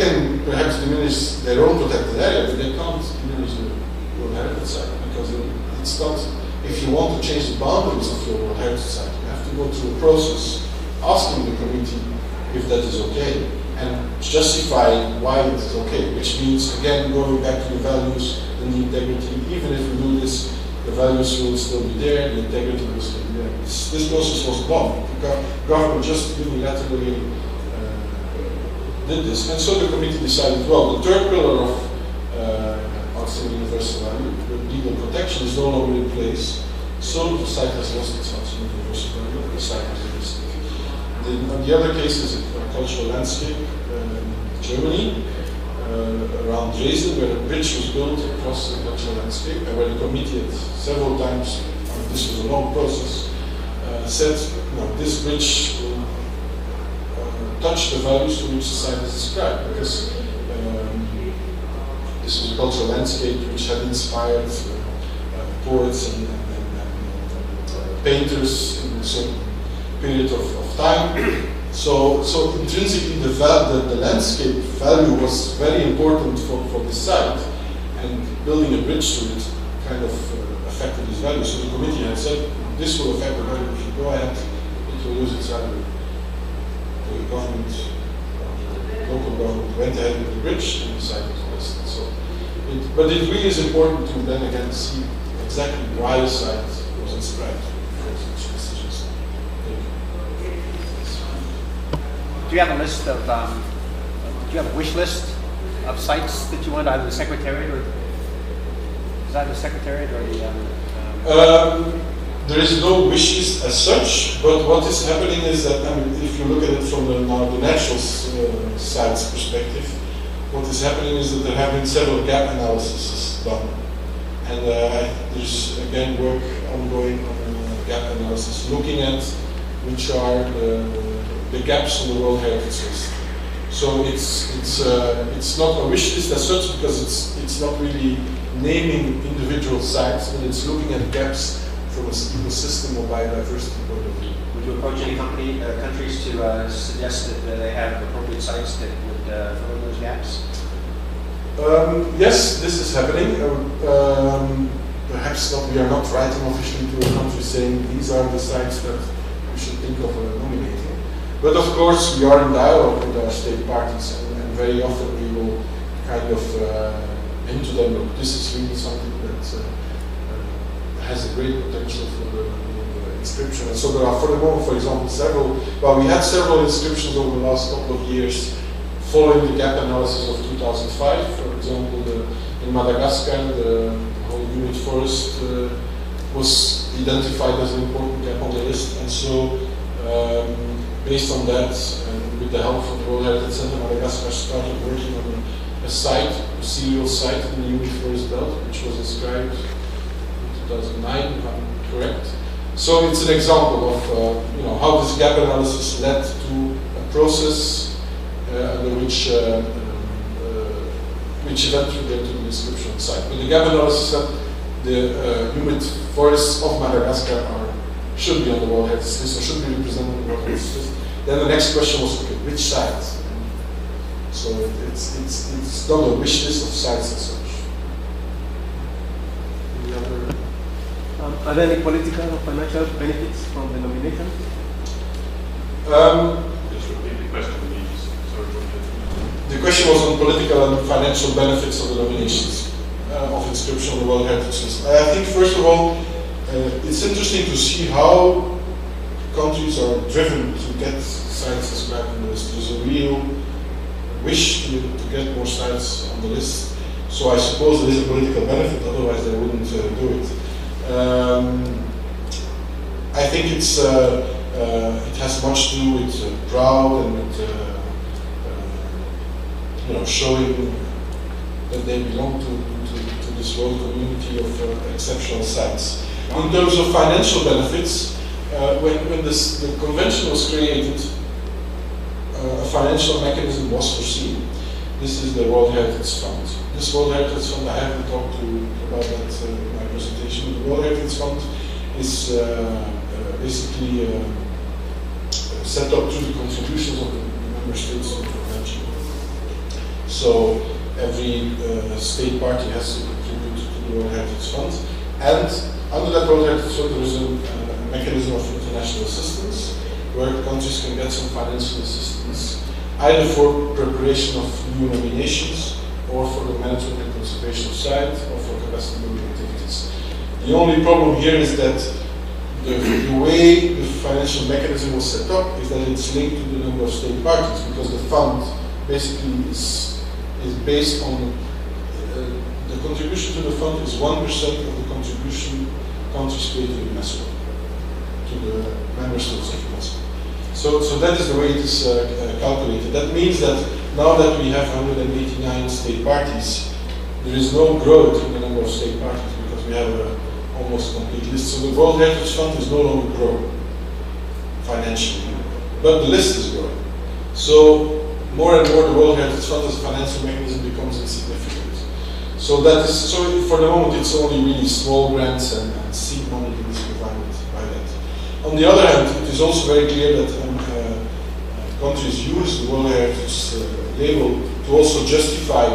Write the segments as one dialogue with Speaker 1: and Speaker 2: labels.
Speaker 1: can perhaps diminish their own protected area, but they can't diminish the World Heritage Site, because it's not, if you want to change the boundaries of your World Heritage Site, you have to go through a process asking the committee if that is okay, and justifying why it is okay, which means, again, going back to the values and the integrity. Even if we do this, the values will still be there, the integrity will still be there. This process was done. The government just unilaterally did this, and so the committee decided, well, the third pillar of outstanding universal value, the legal protection, is no longer in place, so the site has lost its outstanding universal value, the site is illicit. The other case is a cultural landscape in Germany, around Dresden, where a bridge was built across the cultural landscape, and where the committee had several times, this was a long process, said, no, this bridge will touch the values to which the site is described, because this was a cultural landscape which had inspired poets and painters in a certain period of time. So intrinsically the landscape value was very important for this site, and building a bridge to it kind of affected this value. So the committee had said, this will affect the value. If you go ahead, it will lose its value. The government, local government, went ahead with the bridge and decided to list it. So, but it really is important to then again see exactly why the site was inscribed for such decisions.
Speaker 2: Do you have a list of, do you have a wish list of sites that you want, either the Secretariat or, is that the Secretariat or the?
Speaker 1: There is no wish list as such, but what is happening is that, I mean, if you look at it from the natural sites perspective, what is happening is that there have been several gap analyses done. And there's again work ongoing on gap analysis, looking at which are the gaps on the World Heritage List. So it's not a wish list as such, because it's not really naming individual sites, but it's looking at gaps from a ecosystem or biodiversity point of view.
Speaker 2: Would you approach any countries to suggest that they have appropriate sites that would fill in those gaps?
Speaker 1: Yes, this is happening. Perhaps not, we are not writing officially to a country saying these are the sites that we should think of nominating. But of course, we are in dialogue with our state parties, and very often we will kind of hint to them that this is really something that has a great potential for the inscription. And so there are, for the moment, for example, we had several inscriptions over the last couple of years following the gap analysis of 2005. For example, in Madagascar, the whole humid forest was identified as an important gap on the list. And so, based on that, and with the help from the World Heritage Center, Madagascar started working on a site, a serial site in the humid forest belt, which was inscribed 2009, if I'm correct. So it's an example of how this gap analysis led to a process under which eventually led to the inscription of the site. But the gap analysis said the humid forests of Madagascar should be on the World Heritage List, or should be represented on the World Heritage List. Then the next question was, okay, which site? So it's not a wish list of sites as such.
Speaker 3: Are there any political or financial benefits from the nomination?
Speaker 4: Just repeat the question, please. Sorry.
Speaker 1: The question was on political and financial benefits of the nominations of inscription on the World Heritage List. I think, first of all, it's interesting to see how countries are driven to get sites inscribed on the list. There's a real wish to get more sites on the list. So I suppose there is a political benefit, otherwise they wouldn't do it. I think it has much to do with proud and with showing that they belong to this world community of exceptional sites. In terms of financial benefits, when the convention was created, a financial mechanism was foreseen. This is the World Heritage Fund. This World Heritage Fund, I haven't talked about that in my presentation. The World Heritage Fund is basically set up through the contributions of the member states to the convention. So every state party has to contribute to the World Heritage Fund. And under that World Heritage Fund, there is a mechanism of international assistance, where countries can get some financial assistance, either for preparation of new nominations, or for the management and conservation of site, or for capacity building activities. The only problem here is that the way the financial mechanism was set up is that it's linked to the number of state parties, because the fund basically is based on the contribution to the fund is 1% of the contribution countries pay to UNESCO, to the member states of UNESCO. So that is the way it is calculated. That means that now that we have 189 state parties, there is no growth in the number of state parties because we have a almost complete list. So the World Heritage Fund is no longer growing financially, but the list is growing. So more and more the World Heritage Fund as a financial mechanism becomes insignificant. So that is, so for the moment it's only really small grants and seed money that is provided by that. On the other hand, it is also very clear that countries use the World Heritage label to also justify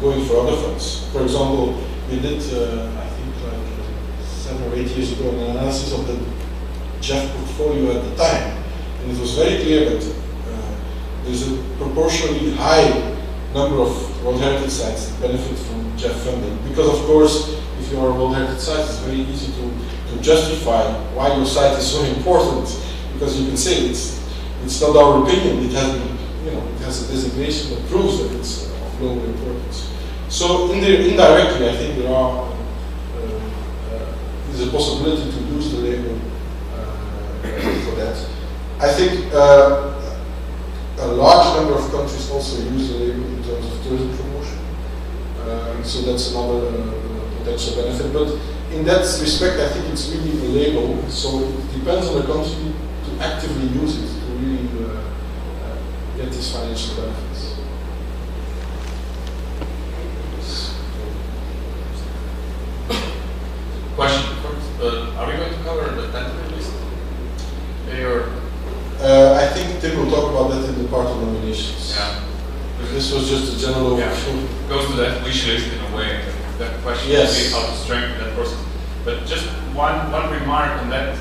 Speaker 1: going for other funds. For example, we did, I think like 7 or 8 years ago, an analysis of the Jeff portfolio at the time. And it was very clear that there's a proportionally high number of World Heritage sites that benefit from Jeff funding. Because of course, if you are a World Heritage site, it's very easy to justify why your site is so important. Because you can say it's not our opinion, it has it has a designation that proves that it's of global importance. So indirectly, I think there's a possibility to use the label for that. I think a large number of countries also use the label in terms of tourism promotion. So that's another potential benefit. But in that respect, I think it's really a label. So it depends on the country to actively use it to really get these financial benefits.
Speaker 5: Question first. Are we going to cover the tentative list?
Speaker 1: I think Tim will talk about that in the part of nominations.
Speaker 5: Yeah.
Speaker 1: This was just a general overview.
Speaker 5: Yeah. Goes to that wish list in a way. That question
Speaker 1: Yes.
Speaker 5: is how to strengthen that process. But just one remark on that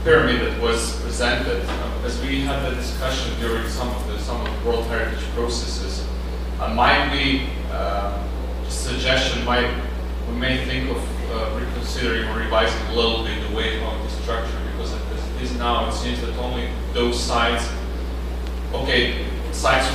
Speaker 5: pyramid that was presented, as we had the discussion during some of the World Heritage processes, might be suggestion we may think of reconsidering or revising a little bit the way how it is structured, because as it is now, it seems that only those sites, sites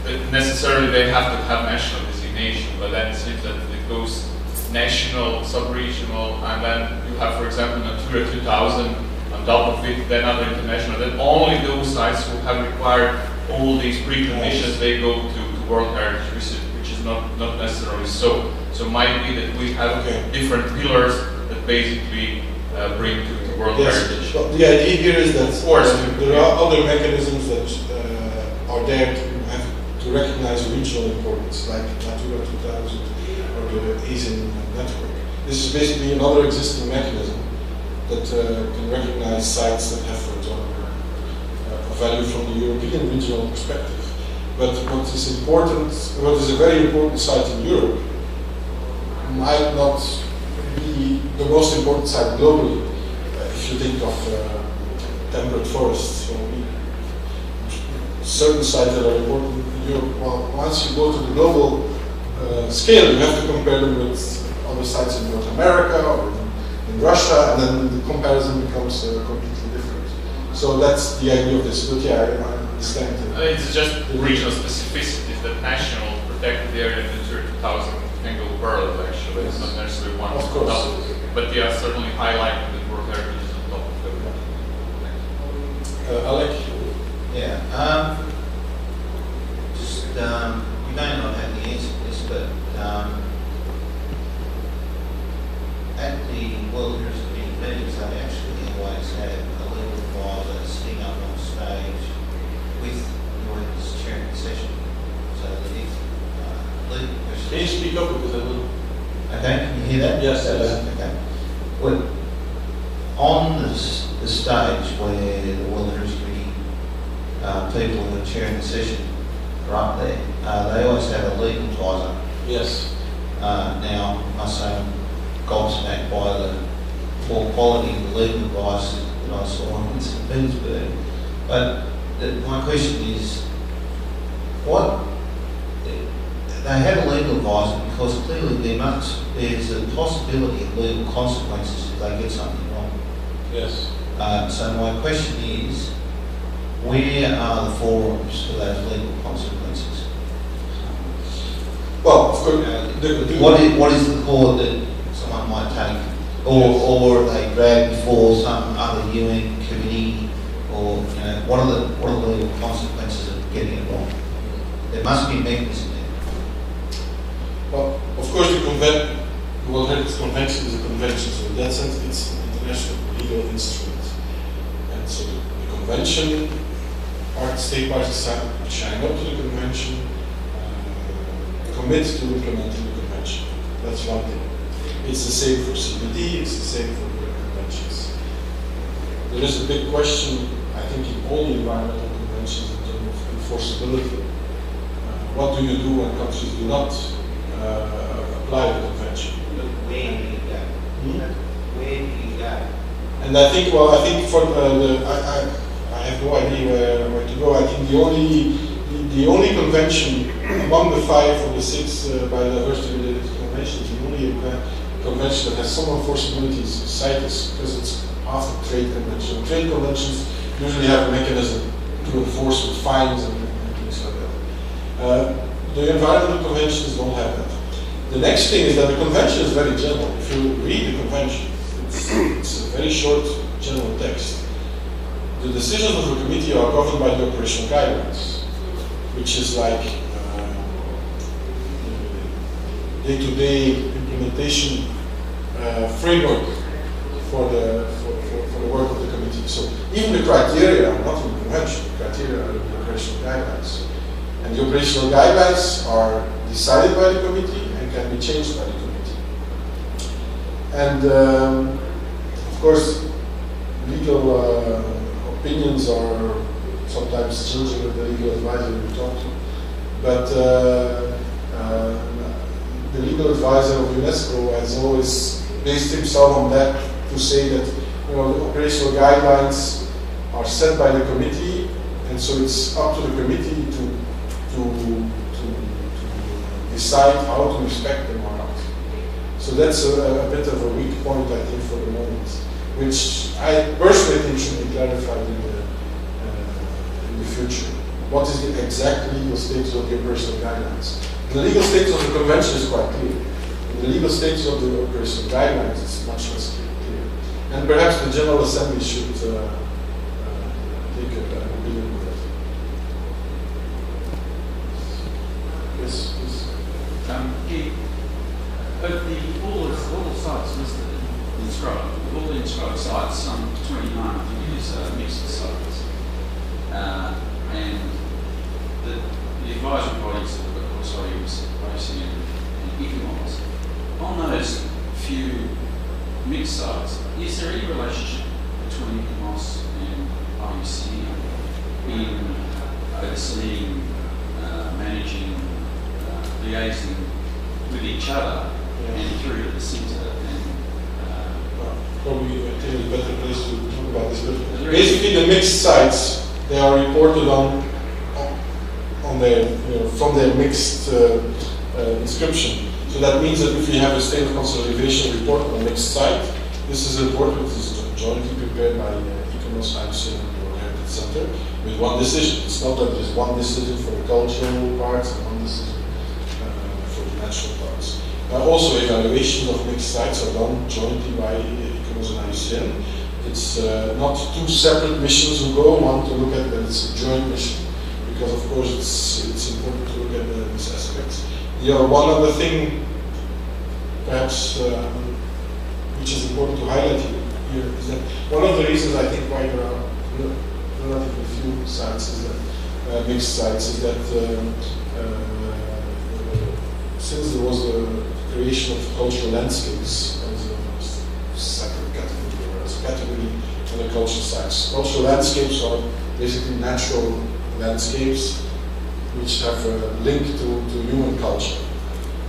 Speaker 5: that necessarily they have to have national designation, but then it seems that it goes national, sub-regional, and then you have, for example, Natura 2000 on top of it, then other international, then only those sites who have required all these preconditions, they go to World Heritage, which is not necessarily so. So it might be that we have different pillars that basically bring to World Heritage.
Speaker 1: Well, the idea here is that there are other mechanisms that are there to recognize regional importance, like Natura 2000 or the ASIN network. This is basically another existing mechanism that can recognize sites that have, for example, a value from the European regional perspective. But what is important, what is a very important site in Europe, might not be the most important site globally. If you think of temperate forests, certain sites that are important in Europe, well, once you go to the global scale, you have to compare them with other sites in North America or in Russia, and then the comparison becomes completely different. So that's the idea of this. But yeah, I understand.
Speaker 5: It's just regional specificities that national protected area in Natura 2000 can go parallel, actually. It's not necessarily one
Speaker 1: of course.
Speaker 5: But yeah, certainly highlighting that World Heritage is on top of everything.
Speaker 1: Alec?
Speaker 6: Yeah. You may not have the answer to this, but at the World Heritage meetings, they actually always have a legal advisor sitting up on stage with the witness chairing the session. So that if legal questions...
Speaker 1: Can you speak up because I will...
Speaker 6: Okay, can you hear that?
Speaker 1: Yes.
Speaker 6: Okay. Well, on the stage where the World Heritage Committee people are chairing the session, are up there. They always have a legal advisor.
Speaker 1: Yes.
Speaker 6: Now, I must say I'm gobsmacked by the poor quality of the legal advice that I saw in St. Petersburg. But my question is, what they have a legal advisor because clearly there's a possibility of legal consequences if they get something wrong.
Speaker 1: Yes.
Speaker 6: So my question is, where are the forums for those legal consequences?
Speaker 1: Well, of course,
Speaker 6: what is the court that someone might take, or they drag before some other UN committee, or what are the legal consequences of getting it wrong? There must be a mechanism there.
Speaker 1: Well, of course, the World Heritage Convention is a convention, so in that sense, it's an international legal instrument. And so the convention, state parties sign up to the convention, commit to implementing the convention. That's one thing. It's the same for CBD, it's the same for the conventions. There is a big question, I think, in all the environmental conventions in terms of enforceability. What do you do when countries do not apply the convention?
Speaker 6: Where do you go? Where do you go?
Speaker 1: And I think, for I have no idea where to go. I think the only convention among the 5 or the 6 biodiversity-related conventions, the only convention that has some enforceability is CITES, because it's half a trade convention. Trade conventions usually have a mechanism to enforce with fines and things like that. The environmental conventions don't have that. The next thing is that the convention is very general. If you read the convention, it's a very short general text. The decisions of the committee are governed by the operational guidelines, which is like day-to-day implementation framework for the work of the committee. So even the criteria are not in the convention. The criteria are in the operational guidelines, and the operational guidelines are decided by the committee and can be changed by the committee. And of course, legal opinions are sometimes changing with the legal advisor you talk to, but the legal advisor of UNESCO has always based himself on that to say that the operational guidelines are set by the committee, and so it's up to the committee to decide how to respect them or not. So that's a bit of a weak point, I think, for the moment, which I personally think should be clarified in the future. What is the exact legal status of the operational guidelines? The legal status of the convention is quite clear. In the legal status of the operational guidelines is much less clear. And perhaps the General Assembly should take an opinion with that. Yes, please.
Speaker 7: All the sites listed inscribed, all the inscribed sites, 29 I think is mixed sites. And the advisory bodies that also use IUCN and ICMOS, on those few mixed sites, is there any relationship between ICMOS and IUCN in overseeing, managing, liaising with each other and through the centre?
Speaker 1: Probably I think a better place to talk about this, but basically the mixed sites, they are reported on their, from their mixed inscription. So that means that if we have a state of conservation report on a mixed site, this is a report which is jointly prepared by ICMOS, IUCN, and the World Heritage Center with one decision. It's not that there is one decision for the cultural parts and one decision for the natural parts. Also, evaluations of mixed sites are done jointly by ICMOS and IUCN. It's not two separate missions who go, one to look at, but it's a joint mission, because of course it's important to look at these aspects. One other thing, perhaps, which is important to highlight here, is that one of the reasons I think why there are relatively few sites is that mixed sites is that since there was a creation of cultural landscapes as a separate category, or as a category on the cultural sites. Cultural landscapes are basically natural landscapes which have a link to human culture.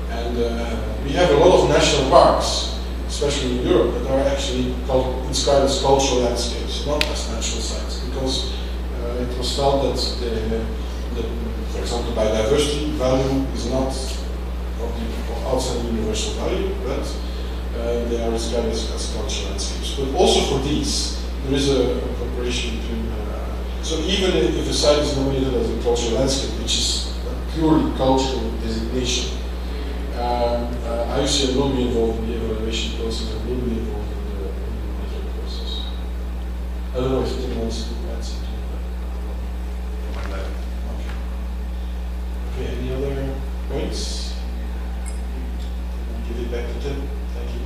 Speaker 1: And we have a lot of national parks, especially in Europe, that are actually inscribed as cultural landscapes, not as natural sites, because it was felt that for example, the biodiversity value is not of the outstanding universal value, but they are described as cultural landscapes. But also for these, there is a cooperation between. So even if a site is nominated as a cultural landscape, which is a purely cultural designation, IUCN will be involved in the evaluation process and will be involved in the monitoring process. I don't know if Tim wants to add something. Okay, any other points? I'll give it back to Tim. Thank you.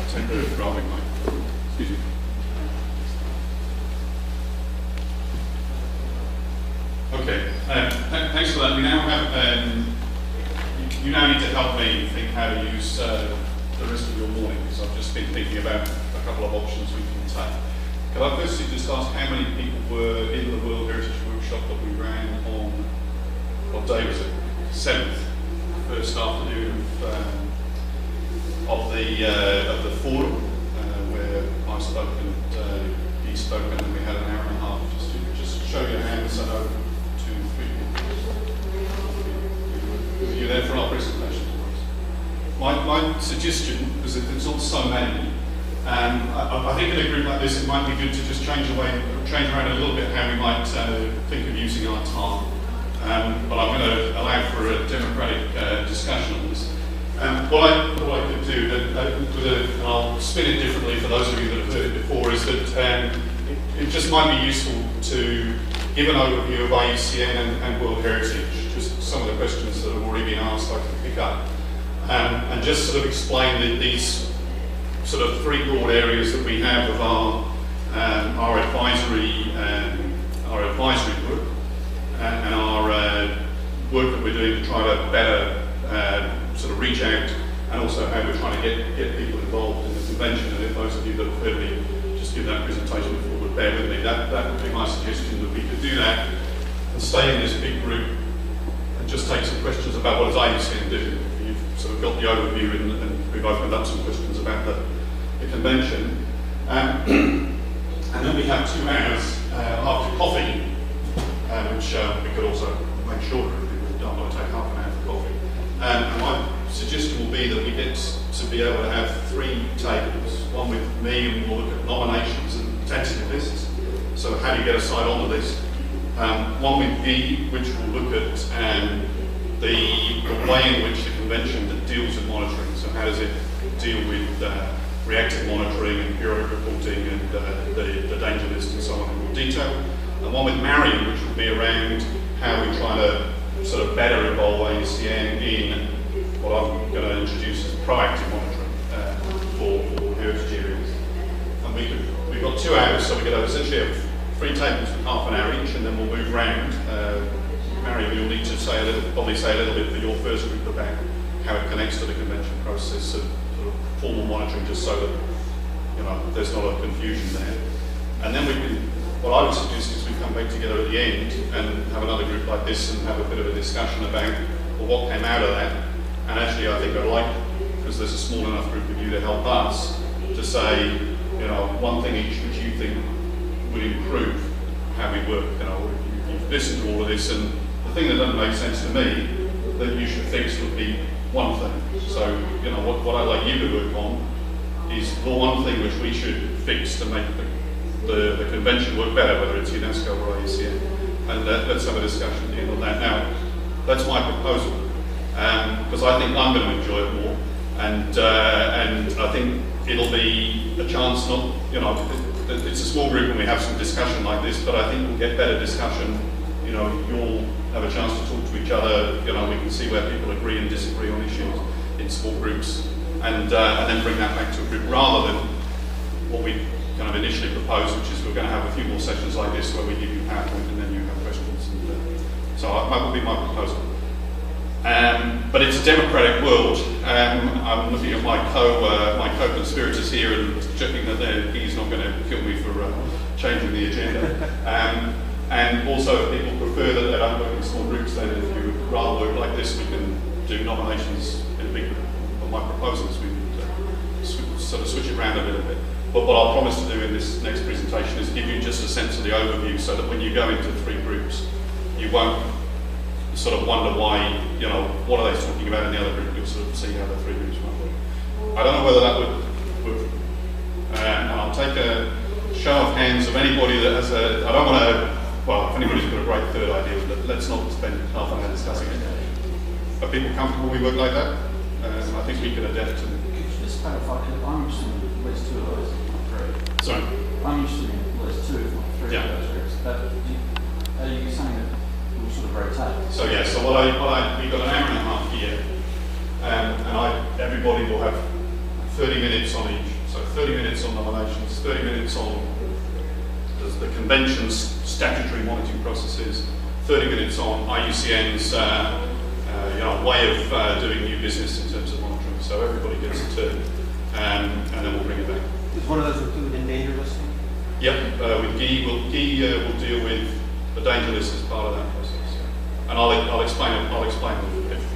Speaker 4: Take the rolling mic. Excuse me. Okay, thanks for that. We now have, you now need to help me think how to use the rest of your morning, because I've just been thinking about a couple of options we can take. Could I firstly just ask how many people were in the World Heritage Workshop that we ran on, what day was it? 7th, first afternoon of the forum, where I spoke and he spoke, and then we had an hour and a half just to show your hands. I know 2, 3 were you there for our presentation? My suggestion, because there's not so many, I think in a group like this it might be good to just change around a little bit how we might think of using our time. But I'm going to allow for a democratic discussion on this. What I could do, and I'll spin it differently for those of you that have heard it before, is that it just might be useful to give an overview of IUCN and World Heritage, just some of the questions that have already been asked I can pick up, and just sort of explain these sort of 3 broad areas that we have of our advisory work and our work that we're doing to try to better sort of reach out, and also how we're trying to get people involved in the convention. And if those of you that have heard me just give that presentation before would bear with me, that would be my suggestion, that we could do that and stay in this big group and just take some questions about what does IUCN do. You've sort of got the overview and we've opened up some questions about the convention. And then we have 2 hours after coffee, which we could also make shorter if people don't want to take half an hour for coffee. And my suggestion will be that we get to be able to have 3 tables, one with me, and we'll look at nominations and tentative lists. So how do you get a site on the list? One with Guy, which will look at the way in which the convention that deals with monitoring. So how does it deal with reactive monitoring and periodic reporting and the danger list and so on in more detail. And one with Marion, which will be around how we try to sort of better involve IUCN in what I'm going to introduce as proactive monitoring for heritage areas. And we've got 2 hours, so we could essentially have 3 tables with half an hour each, and then we'll move round. Marion, you'll need to probably say a little bit for your first group about how it connects to the convention process of sort of formal monitoring, just so that there's not a confusion there. And then what I would suggest is we come back together at the end and have another group like this and have a bit of a discussion about what came out of that. And actually, I think I'd like, because there's a small enough group of you to help us, to say, one thing each which you think would improve how we work. You've listened to all of this, and the thing that doesn't make sense to me that you should fix would be one thing. So, what I'd like you to work on is the one thing which we should fix to make the convention work better, whether it's UNESCO or IUCN, and let's have a discussion at the end on that. Now, that's my proposal, because I think I'm going to enjoy it more, and I think it'll be a chance, it's a small group and we have some discussion like this, but I think we'll get better discussion. You'll have a chance to talk to each other, we can see where people agree and disagree on issues in small groups, and then bring that back to a group, rather than what we kind of initially proposed, which is we're going to have a few more sessions like this where we give you PowerPoint and then you have questions. And, so that would be my proposal. But it's a democratic world. I'm looking at my co-conspirators here and checking that he's not going to kill me for changing the agenda. And also, if people prefer that they don't work in small groups, then if you rather work like this, we can do nominations in a big group. But my proposal is we would sort of switch it around a little bit. But what I'll promise to do in this next presentation is give you just a sense of the overview, so that when you go into 3 groups, you won't sort of wonder why, you know, what are they talking about in the other group. You'll sort of see how the 3 groups work. I don't know whether that would work. And I'll take a show of hands of anybody that has a, I don't want to, well, if anybody's got a great third idea, but let's not spend half an hour discussing it. Are people comfortable we work like that? I think we can adapt to.
Speaker 7: Could you just clarify? I'm interested in at least 2 of those, not 3.
Speaker 4: Sorry?
Speaker 7: I'm interested in at least 2, if not 3
Speaker 4: Yeah.
Speaker 7: of those groups. But are you saying that we'll sort of rotate?
Speaker 4: So yeah, so we've got an hour and a half here, and everybody will have 30 minutes on each. So 30 minutes on nominations, 30 minutes on the convention's statutory monitoring processes, 30 minutes on IUCN's way of doing new business in terms of monitoring. So everybody gets a turn, and then we'll bring it back.
Speaker 2: Is one of those included in danger listing?
Speaker 4: Yep, with Guy, will deal with the danger list as part of that process. And I'll explain if